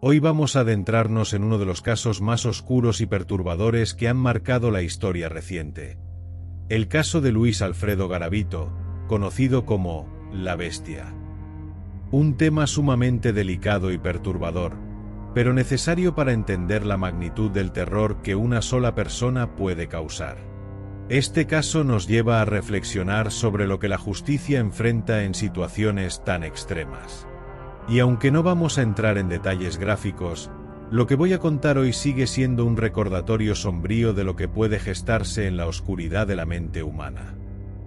Hoy vamos a adentrarnos en uno de los casos más oscuros y perturbadores que han marcado la historia reciente. El caso de Luis Alfredo Garavito, conocido como La Bestia. Un tema sumamente delicado y perturbador, pero necesario para entender la magnitud del terror que una sola persona puede causar. Este caso nos lleva a reflexionar sobre lo que la justicia enfrenta en situaciones tan extremas. Y aunque no vamos a entrar en detalles gráficos, lo que voy a contar hoy sigue siendo un recordatorio sombrío de lo que puede gestarse en la oscuridad de la mente humana.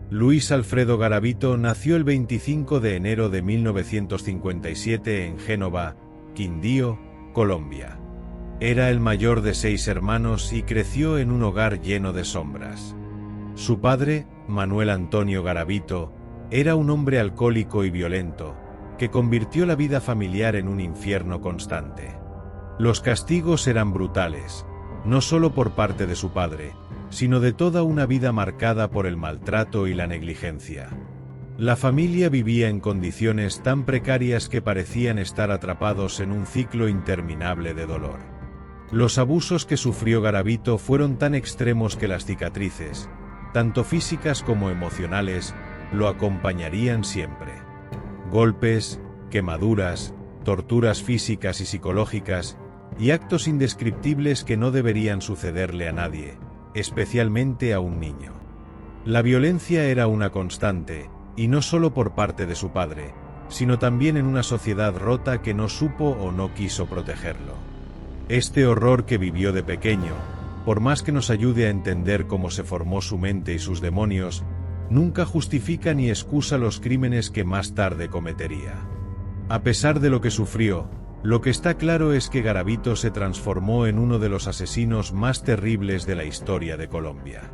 Luis Alfredo Garavito nació el 25 de enero de 1957 en Génova, Quindío, Colombia. Era el mayor de 6 hermanos y creció en un hogar lleno de sombras. Su padre, Manuel Antonio Garavito, era un hombre alcohólico y violento, que convirtió la vida familiar en un infierno constante. Los castigos eran brutales, no solo por parte de su padre, sino de toda una vida marcada por el maltrato y la negligencia. La familia vivía en condiciones tan precarias que parecían estar atrapados en un ciclo interminable de dolor. Los abusos que sufrió Garavito fueron tan extremos que las cicatrices, tanto físicas como emocionales, lo acompañarían siempre. Golpes, quemaduras, torturas físicas y psicológicas, y actos indescriptibles que no deberían sucederle a nadie, especialmente a un niño. La violencia era una constante, y no solo por parte de su padre, sino también en una sociedad rota que no supo o no quiso protegerlo. Este horror que vivió de pequeño, por más que nos ayude a entender cómo se formó su mente y sus demonios, nunca justifica ni excusa los crímenes que más tarde cometería. A pesar de lo que sufrió, lo que está claro es que Garavito se transformó en uno de los asesinos más terribles de la historia de Colombia.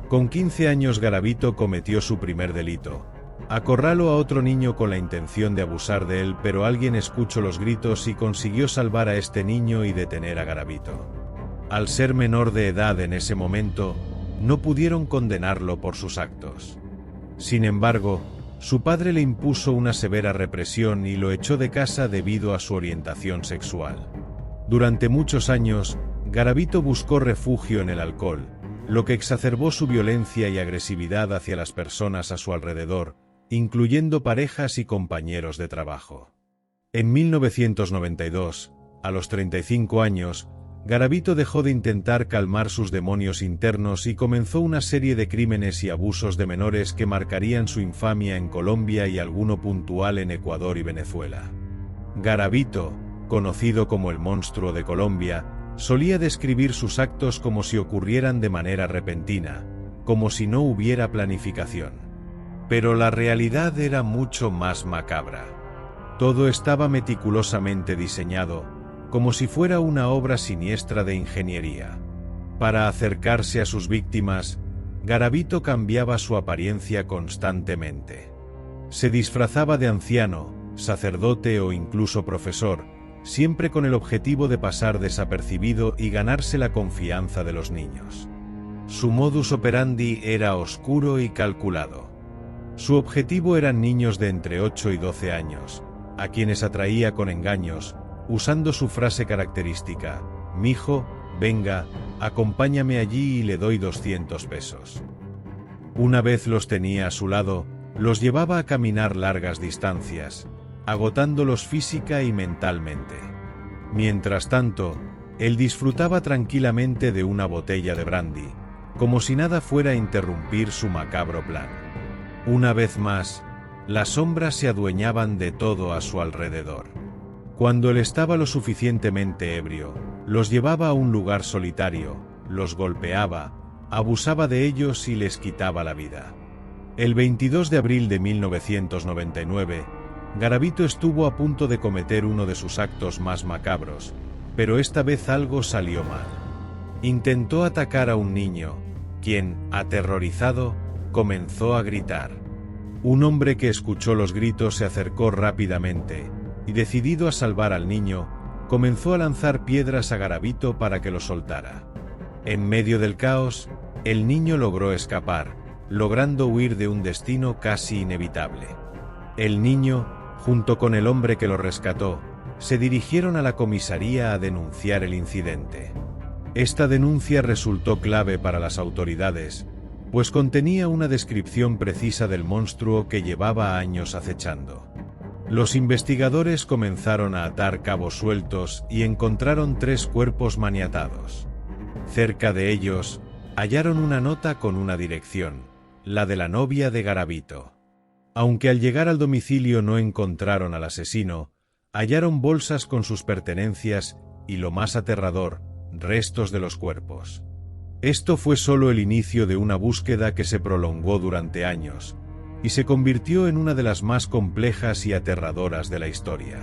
Con 15 años Garavito cometió su primer delito. Acorraló a otro niño con la intención de abusar de él, pero alguien escuchó los gritos y consiguió salvar a este niño y detener a Garavito. Al ser menor de edad en ese momento, no pudieron condenarlo por sus actos. Sin embargo, su padre le impuso una severa represión y lo echó de casa debido a su orientación sexual. Durante muchos años, Garavito buscó refugio en el alcohol, lo que exacerbó su violencia y agresividad hacia las personas a su alrededor, incluyendo parejas y compañeros de trabajo. En 1992, a los 35 años, Garavito dejó de intentar calmar sus demonios internos y comenzó una serie de crímenes y abusos de menores que marcarían su infamia en Colombia y alguno puntual en Ecuador y Venezuela. Garavito, conocido como el monstruo de Colombia, solía describir sus actos como si ocurrieran de manera repentina, como si no hubiera planificación. Pero la realidad era mucho más macabra. Todo estaba meticulosamente diseñado, como si fuera una obra siniestra de ingeniería. Para acercarse a sus víctimas, Garavito cambiaba su apariencia constantemente. Se disfrazaba de anciano, sacerdote o incluso profesor, siempre con el objetivo de pasar desapercibido y ganarse la confianza de los niños. Su modus operandi era oscuro y calculado. Su objetivo eran niños de entre 8 y 12 años, a quienes atraía con engaños, usando su frase característica: «Mijo, venga, acompáñame allí y le doy 200 pesos». Una vez los tenía a su lado, los llevaba a caminar largas distancias, agotándolos física y mentalmente. Mientras tanto, él disfrutaba tranquilamente de una botella de brandy, como si nada fuera a interrumpir su macabro plan. Una vez más, las sombras se adueñaban de todo a su alrededor. Cuando él estaba lo suficientemente ebrio, los llevaba a un lugar solitario, los golpeaba, abusaba de ellos y les quitaba la vida. El 22 de abril de 1999, Garavito estuvo a punto de cometer uno de sus actos más macabros, pero esta vez algo salió mal. Intentó atacar a un niño, quien, aterrorizado, comenzó a gritar. Un hombre que escuchó los gritos se acercó rápidamente, y decidido a salvar al niño, comenzó a lanzar piedras a Garavito para que lo soltara. En medio del caos, el niño logró escapar, logrando huir de un destino casi inevitable. El niño, junto con el hombre que lo rescató, se dirigieron a la comisaría a denunciar el incidente. Esta denuncia resultó clave para las autoridades, pues contenía una descripción precisa del monstruo que llevaba años acechando. Los investigadores comenzaron a atar cabos sueltos y encontraron 3 cuerpos maniatados. Cerca de ellos, hallaron una nota con una dirección, la de la novia de Garavito. Aunque al llegar al domicilio no encontraron al asesino, hallaron bolsas con sus pertenencias y, lo más aterrador, restos de los cuerpos. Esto fue solo el inicio de una búsqueda que se prolongó durante años, y se convirtió en una de las más complejas y aterradoras de la historia.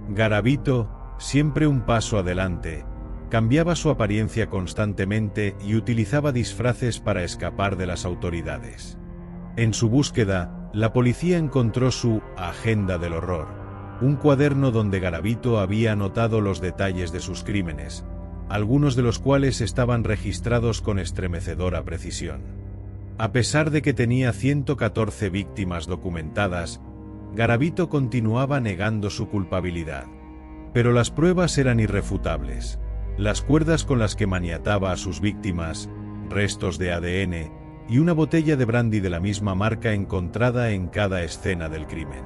Garavito, siempre un paso adelante, cambiaba su apariencia constantemente y utilizaba disfraces para escapar de las autoridades. En su búsqueda, la policía encontró su Agenda del Horror, un cuaderno donde Garavito había anotado los detalles de sus crímenes, algunos de los cuales estaban registrados con estremecedora precisión. A pesar de que tenía 114 víctimas documentadas, Garavito continuaba negando su culpabilidad. Pero las pruebas eran irrefutables. Las cuerdas con las que maniataba a sus víctimas, restos de ADN y una botella de brandy de la misma marca encontrada en cada escena del crimen.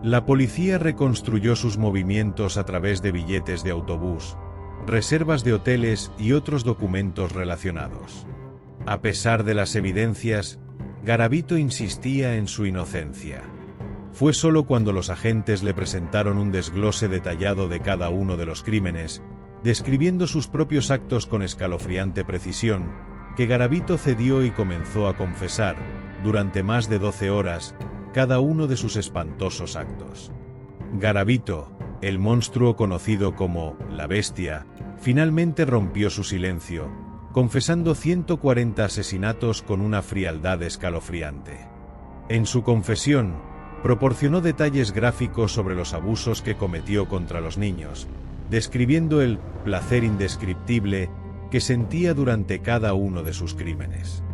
La policía reconstruyó sus movimientos a través de billetes de autobús, reservas de hoteles y otros documentos relacionados. A pesar de las evidencias, Garavito insistía en su inocencia. Fue solo cuando los agentes le presentaron un desglose detallado de cada uno de los crímenes, describiendo sus propios actos con escalofriante precisión, que Garavito cedió y comenzó a confesar, durante más de 12 horas, cada uno de sus espantosos actos. Garavito, el monstruo conocido como la Bestia, finalmente rompió su silencio, confesando 140 asesinatos con una frialdad escalofriante. En su confesión, proporcionó detalles gráficos sobre los abusos que cometió contra los niños, describiendo el placer indescriptible que sentía durante cada uno de sus crímenes.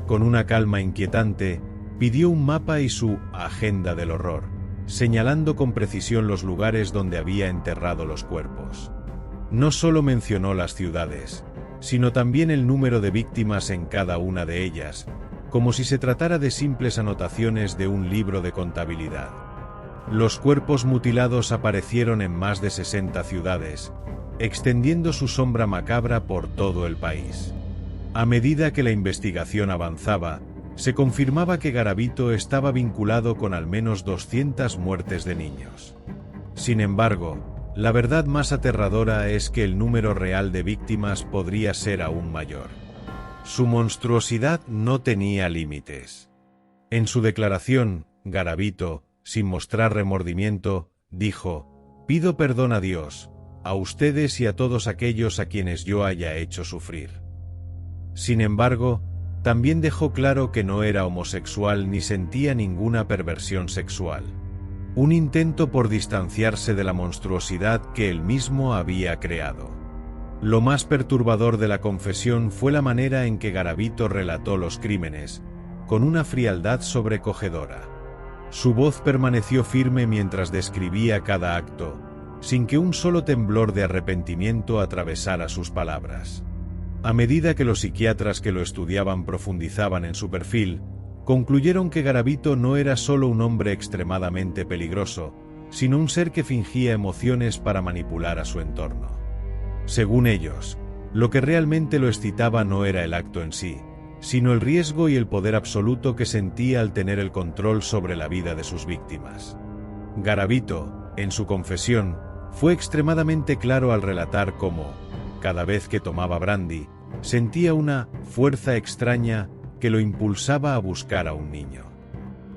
Con una calma inquietante, pidió un mapa y su Agenda del Horror, señalando con precisión los lugares donde había enterrado los cuerpos. No solo mencionó las ciudades, sino también el número de víctimas en cada una de ellas, como si se tratara de simples anotaciones de un libro de contabilidad. Los cuerpos mutilados aparecieron en más de 60 ciudades, extendiendo su sombra macabra por todo el país. A medida que la investigación avanzaba, se confirmaba que Garavito estaba vinculado con al menos 200 muertes de niños. Sin embargo, la verdad más aterradora es que el número real de víctimas podría ser aún mayor. Su monstruosidad no tenía límites. En su declaración, Garavito, sin mostrar remordimiento, dijo: «Pido perdón a Dios, a ustedes y a todos aquellos a quienes yo haya hecho sufrir». Sin embargo, también dejó claro que no era homosexual ni sentía ninguna perversión sexual. Un intento por distanciarse de la monstruosidad que él mismo había creado. Lo más perturbador de la confesión fue la manera en que Garavito relató los crímenes, con una frialdad sobrecogedora. Su voz permaneció firme mientras describía cada acto, sin que un solo temblor de arrepentimiento atravesara sus palabras. A medida que los psiquiatras que lo estudiaban profundizaban en su perfil, concluyeron que Garavito no era solo un hombre extremadamente peligroso, sino un ser que fingía emociones para manipular a su entorno. Según ellos, lo que realmente lo excitaba no era el acto en sí, sino el riesgo y el poder absoluto que sentía al tener el control sobre la vida de sus víctimas. Garavito, en su confesión, fue extremadamente claro al relatar cómo, cada vez que tomaba brandy, sentía una fuerza extraña que lo impulsaba a buscar a un niño.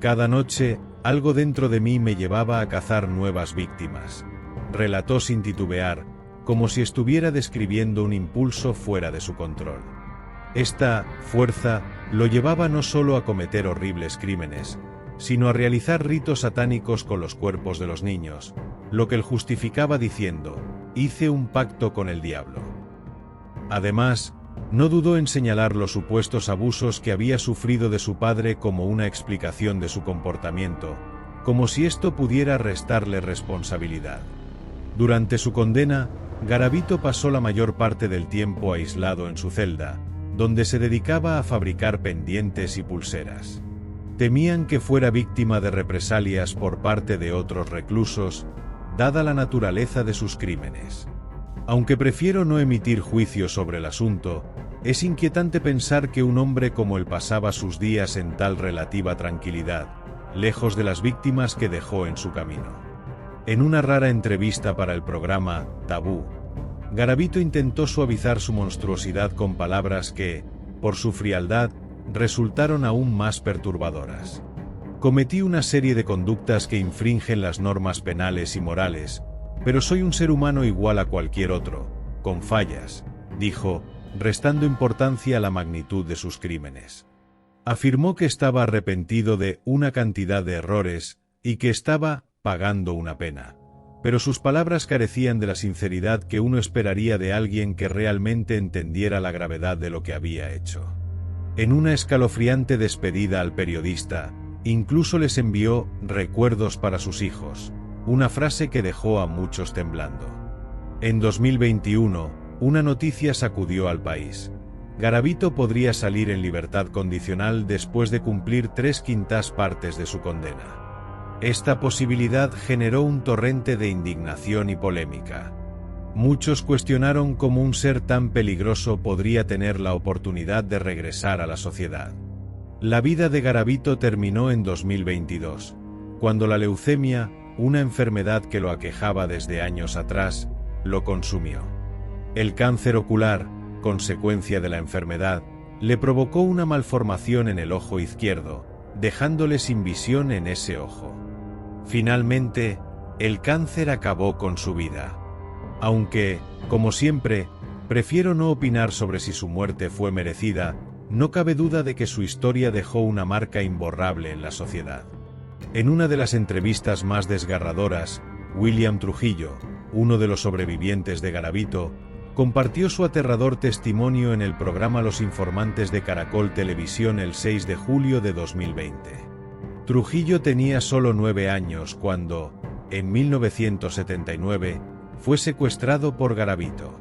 Cada noche, algo dentro de mí me llevaba a cazar nuevas víctimas, relató sin titubear, como si estuviera describiendo un impulso fuera de su control. Esta fuerza lo llevaba no solo a cometer horribles crímenes, sino a realizar ritos satánicos con los cuerpos de los niños, lo que él justificaba diciendo: «Hice un pacto con el diablo». Además, no dudó en señalar los supuestos abusos que había sufrido de su padre como una explicación de su comportamiento, como si esto pudiera restarle responsabilidad. Durante su condena, Garavito pasó la mayor parte del tiempo aislado en su celda, donde se dedicaba a fabricar pendientes y pulseras. Temían que fuera víctima de represalias por parte de otros reclusos, dada la naturaleza de sus crímenes. Aunque prefiero no emitir juicio sobre el asunto, es inquietante pensar que un hombre como él pasaba sus días en tal relativa tranquilidad, lejos de las víctimas que dejó en su camino. En una rara entrevista para el programa Tabú, Garavito intentó suavizar su monstruosidad con palabras que, por su frialdad, resultaron aún más perturbadoras. Cometí una serie de conductas que infringen las normas penales y morales, pero soy un ser humano igual a cualquier otro, con fallas, dijo, restando importancia a la magnitud de sus crímenes. Afirmó que estaba arrepentido de una cantidad de errores y que estaba pagando una pena, pero sus palabras carecían de la sinceridad que uno esperaría de alguien que realmente entendiera la gravedad de lo que había hecho. En una escalofriante despedida al periodista, incluso les envió recuerdos para sus hijos, una frase que dejó a muchos temblando. En 2021, una noticia sacudió al país. Garavito podría salir en libertad condicional después de cumplir 3/5 partes de su condena. Esta posibilidad generó un torrente de indignación y polémica. Muchos cuestionaron cómo un ser tan peligroso podría tener la oportunidad de regresar a la sociedad. La vida de Garavito terminó en 2022, cuando la leucemia, una enfermedad que lo aquejaba desde años atrás, lo consumió. El cáncer ocular, consecuencia de la enfermedad, le provocó una malformación en el ojo izquierdo, dejándole sin visión en ese ojo. Finalmente, el cáncer acabó con su vida. Aunque, como siempre, prefiero no opinar sobre si su muerte fue merecida, no cabe duda de que su historia dejó una marca imborrable en la sociedad. En una de las entrevistas más desgarradoras, William Trujillo, uno de los sobrevivientes de Garavito, compartió su aterrador testimonio en el programa Los Informantes de Caracol Televisión el 6 de julio de 2020. Trujillo tenía solo 9 años cuando, en 1979, fue secuestrado por Garavito.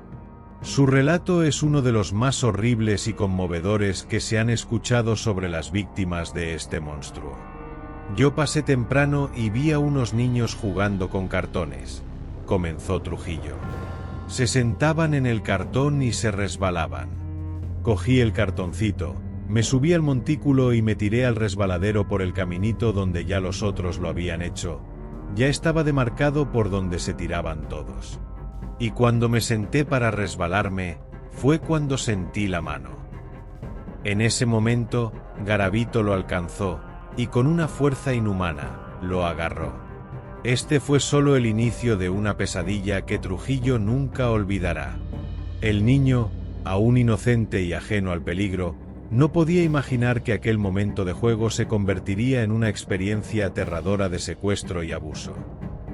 Su relato es uno de los más horribles y conmovedores que se han escuchado sobre las víctimas de este monstruo. Yo pasé temprano y vi a unos niños jugando con cartones, comenzó Trujillo. Se sentaban en el cartón y se resbalaban. Cogí el cartoncito, me subí al montículo y me tiré al resbaladero por el caminito donde ya los otros lo habían hecho. Ya estaba demarcado por donde se tiraban todos. Y cuando me senté para resbalarme, fue cuando sentí la mano. En ese momento, Garavito lo alcanzó, y con una fuerza inhumana, lo agarró. Este fue solo el inicio de una pesadilla que Trujillo nunca olvidará. El niño, aún inocente y ajeno al peligro, no podía imaginar que aquel momento de juego se convertiría en una experiencia aterradora de secuestro y abuso.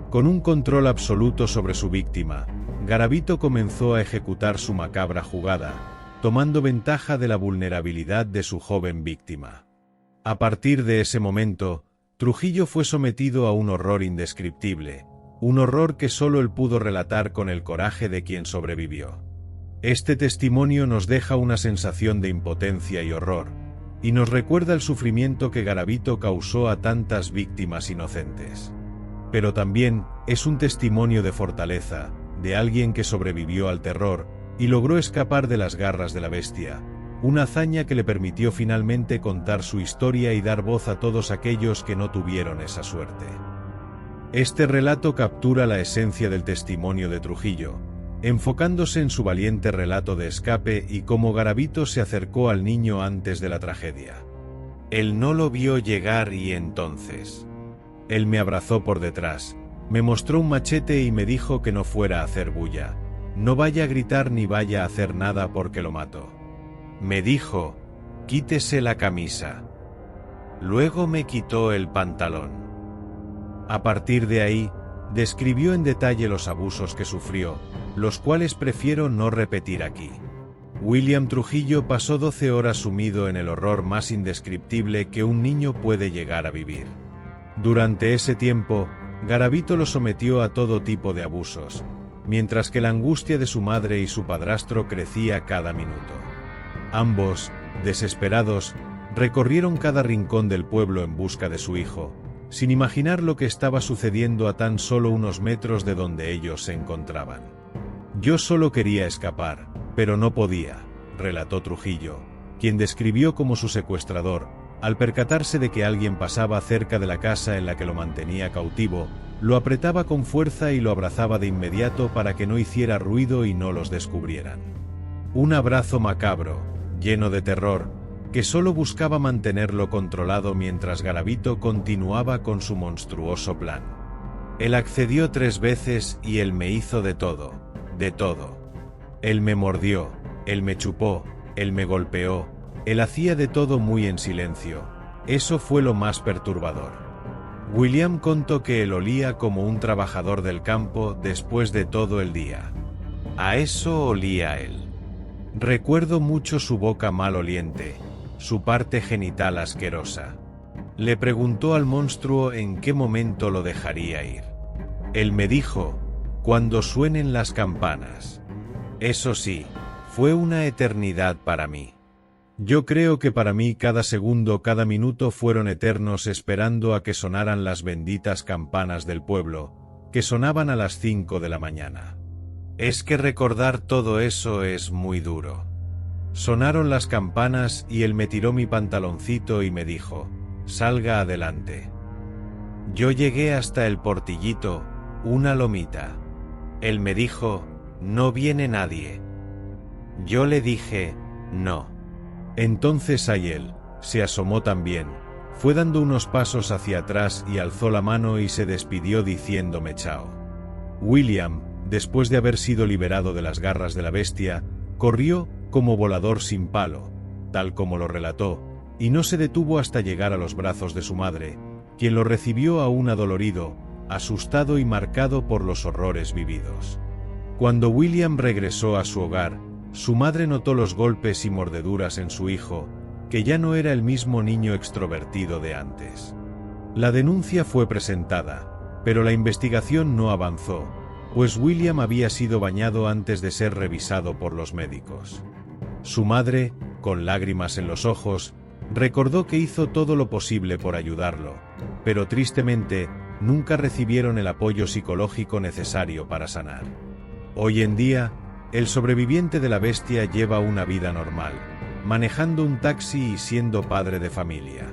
Con un control absoluto sobre su víctima, Garavito comenzó a ejecutar su macabra jugada, tomando ventaja de la vulnerabilidad de su joven víctima. A partir de ese momento, Trujillo fue sometido a un horror indescriptible, un horror que solo él pudo relatar con el coraje de quien sobrevivió. Este testimonio nos deja una sensación de impotencia y horror, y nos recuerda el sufrimiento que Garavito causó a tantas víctimas inocentes. Pero también es un testimonio de fortaleza, de alguien que sobrevivió al terror y logró escapar de las garras de la bestia, una hazaña que le permitió finalmente contar su historia y dar voz a todos aquellos que no tuvieron esa suerte. Este relato captura la esencia del testimonio de Trujillo, enfocándose en su valiente relato de escape y cómo Garavito se acercó al niño antes de la tragedia. Él no lo vio llegar y entonces. Él me abrazó por detrás, me mostró un machete y me dijo que no fuera a hacer bulla, no vaya a gritar ni vaya a hacer nada porque lo mato. Me dijo, quítese la camisa. Luego me quitó el pantalón. A partir de ahí, describió en detalle los abusos que sufrió, los cuales prefiero no repetir aquí. William Trujillo pasó 12 horas sumido en el horror más indescriptible que un niño puede llegar a vivir. Durante ese tiempo, Garavito lo sometió a todo tipo de abusos, mientras que la angustia de su madre y su padrastro crecía cada minuto. Ambos, desesperados, recorrieron cada rincón del pueblo en busca de su hijo, sin imaginar lo que estaba sucediendo a tan solo unos metros de donde ellos se encontraban. Yo solo quería escapar, pero no podía, relató Trujillo, quien describió como su secuestrador, al percatarse de que alguien pasaba cerca de la casa en la que lo mantenía cautivo, lo apretaba con fuerza y lo abrazaba de inmediato para que no hiciera ruido y no los descubrieran. Un abrazo macabro, lleno de terror, que solo buscaba mantenerlo controlado mientras Garavito continuaba con su monstruoso plan. Él accedió 3 veces y él me hizo de todo, de todo. Él me mordió, él me chupó, él me golpeó, él hacía de todo muy en silencio. Eso fue lo más perturbador. William contó que él olía como un trabajador del campo después de todo el día. A eso olía él. Recuerdo mucho su boca maloliente, su parte genital asquerosa. Le preguntó al monstruo en qué momento lo dejaría ir. Él me dijo, cuando suenen las campanas. Eso sí, fue una eternidad para mí. Yo creo que para mí cada segundo, cada minuto fueron eternos esperando a que sonaran las benditas campanas del pueblo, que sonaban a las 5 de la mañana. Es que recordar todo eso es muy duro. Sonaron las campanas y él me tiró mi pantaloncito y me dijo, salga adelante. Yo llegué hasta el portillito, una lomita. Él me dijo, no viene nadie. Yo le dije, no. Entonces Ayel se asomó también, fue dando unos pasos hacia atrás y alzó la mano y se despidió diciéndome chao. William, después de haber sido liberado de las garras de la bestia, corrió como volador sin palo, tal como lo relató, y no se detuvo hasta llegar a los brazos de su madre, quien lo recibió aún adolorido, asustado y marcado por los horrores vividos. Cuando William regresó a su hogar, su madre notó los golpes y mordeduras en su hijo, que ya no era el mismo niño extrovertido de antes. La denuncia fue presentada, pero la investigación no avanzó, pues William había sido bañado antes de ser revisado por los médicos. Su madre, con lágrimas en los ojos, recordó que hizo todo lo posible por ayudarlo, pero tristemente, nunca recibieron el apoyo psicológico necesario para sanar. Hoy en día, el sobreviviente de la bestia lleva una vida normal, manejando un taxi y siendo padre de familia.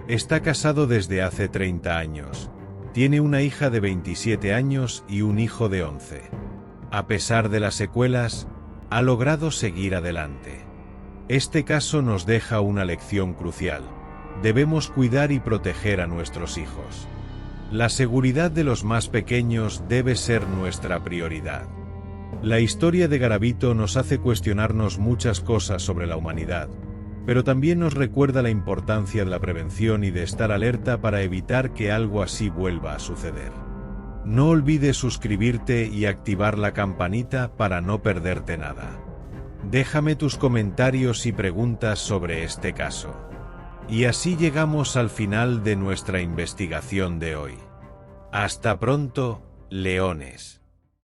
Está casado desde hace 30 años. Tiene una hija de 27 años y un hijo de 11. A pesar de las secuelas, ha logrado seguir adelante. Este caso nos deja una lección crucial. Debemos cuidar y proteger a nuestros hijos. La seguridad de los más pequeños debe ser nuestra prioridad. La historia de Garavito nos hace cuestionarnos muchas cosas sobre la humanidad, pero también nos recuerda la importancia de la prevención y de estar alerta para evitar que algo así vuelva a suceder. No olvides suscribirte y activar la campanita para no perderte nada. Déjame tus comentarios y preguntas sobre este caso. Y así llegamos al final de nuestra investigación de hoy. Hasta pronto, leones.